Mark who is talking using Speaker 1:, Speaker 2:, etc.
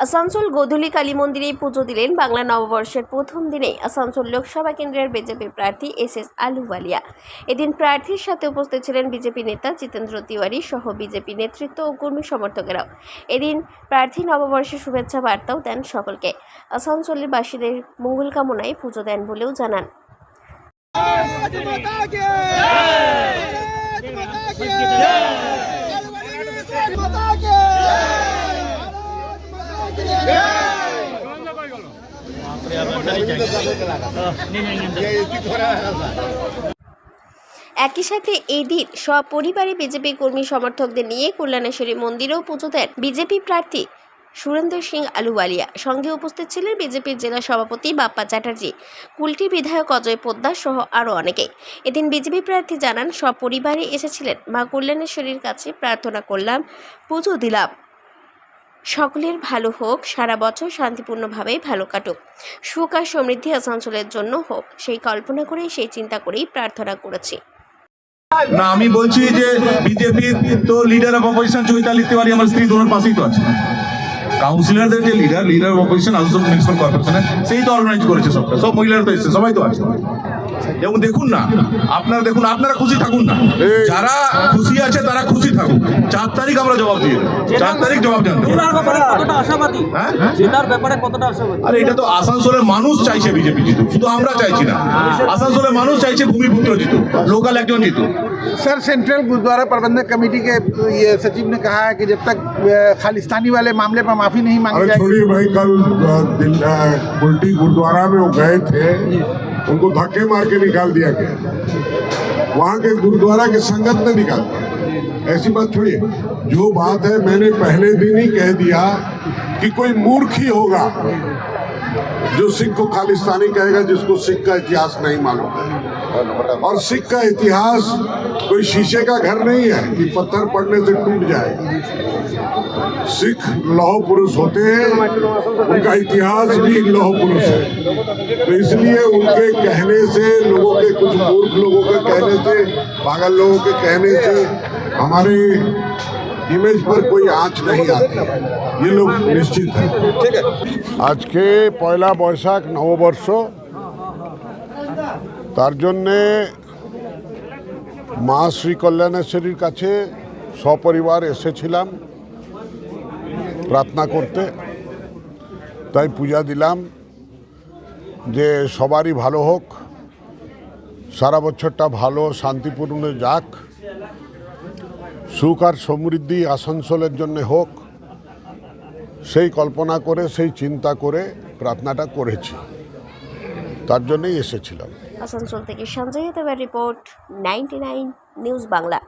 Speaker 1: আসানসোল গোধূলি কালী মন্দিরে পুজো দিলেন বাংলা নববর্ষের প্রথম দিনে আসানসোল লোকসভা কেন্দ্রের বিজেপি প্রার্থী এস আলুওয়ালিয়া। এদিন প্রার্থীর সাথে উপস্থিত ছিলেন বিজেপি নেতা জিতেন্দ্র তিওয়ারি সহ বিজেপি নেতৃত্ব ও কর্মী সমর্থকেরাও। এদিন প্রার্থী নববর্ষের শুভেচ্ছা বার্তাও দেন সকলকে। আসানসোলের বাসীদের মঙ্গল কামনায় পুজো দেন বলেও জানান। একই সাথে এই দিন সপরিবারে বিজেপি কর্মী সমর্থকদের নিয়ে কল্যাণেশ্বরী মন্দিরেও পুজো দেন বিজেপি প্রার্থী সুরেন্দ্র সিং আলুওয়ালিয়া। সঙ্গে উপস্থিত ছিলেন বিজেপির জেলা সভাপতি বাপ্পা চ্যাটার্জি, কুলটি বিধায়ক অজয় পোদ্দার সহ আরও অনেকে। এদিন বিজেপি প্রার্থী জানান, সপরিবারে এসেছিলেন মা কল্যাণেশ্বরীর কাছে প্রার্থনা করলাম, পুজো দিলাম, সকলের ভালো হোক, সারা বছর শান্তিপূর্ণভাবে ভালো কাটুক, সুখ আর সমৃদ্ধি আসানসোলের জন্য হোক, সেই কল্পনা করেই সেই চিন্তা করেই প্রার্থনা করেছি।
Speaker 2: না, আমি বলছি যে বিজেপির তো leader of opposition Chaitali Tiwari আমার স্ত্রী দোনোর পাশেই তো আছে। কাউন্সিলরদের যে leader of opposition Asansol municipal কর্পোরেশনে সেই তো অর্গানাইজ করেছে সবটা, সব মহিলারা তো এসছে, সবাই তো আছে। এবং দেখুন না, আপনারা দেখুন, আপনারা খুশি থাকুন না, যারা খুশি আছে তারা খুশি থাকুন। 4 তারিখ আমরা জবাব দিয়ে 4 তারিখ জবাব জানতে আরে এটা তো আসানসোলের মানুষ চাইছে বিজেপি জিতুক, শুধু আমরা চাইছি না। আসানসোলের মানুষ চাইছে ভূমিপুত্র জিতুক, লোকাল একজন জিতুক।
Speaker 3: सर, सेंट्रल गुरुद्वारा प्रबंधक कमेटी के ये सचिव ने कहा है कि जब तक खालिस्तानी वाले मामले पर माफी नहीं मांगी जाएगी।
Speaker 4: छोड़िए भाई, कल कुल्टी गुरुद्वारा में वो गए थे, उनको धक्के मार के निकाल दिया गया, वहाँ के गुरुद्वारा के संगत ने निकाल दिया। ऐसी बात छोड़िए, जो बात है मैंने पहले दिन ही कह दिया कि कोई मूर्ख ही होगा जो सिख को खालिस्तानी कहेगा, जिसको सिख का इतिहास नहीं मालूम है। और सिख का इतिहास कोई शीशे का घर नहीं है कि पत्थर पड़ने से टूट जाए। सिख लौह पुरुष होते हैं, उनका इतिहास भी लौह पुरुष है। तो इसलिए उनके कहने से, लोगों के कुछ मूर्ख लोगों के कहने से, पागल लोगों के कहने से हमारे इमेज पर कोई आंच नहीं आती है, ये लोग निश्चित है। ठीक है, आज के पयला बैशाख नवबर्ष, तार जन्य মা শ্রী কল্যাণেশ্বরীর কাছে সপরিবার এসেছিলাম প্রার্থনা করতে, তাই পূজা দিলাম যে সবারই ভালো হোক, সারা বছরটা ভালো শান্তিপূর্ণ যাক, সুখ আর সমৃদ্ধি আসানসোলের জন্য হোক, সেই কল্পনা করে সেই চিন্তা করে প্রার্থনাটা করেছি, তার জন্যই এসেছিলাম।
Speaker 1: আসানসোল থেকে সঞ্জয় দেবের রিপোর্ট, 99 নিউজ বাংলা।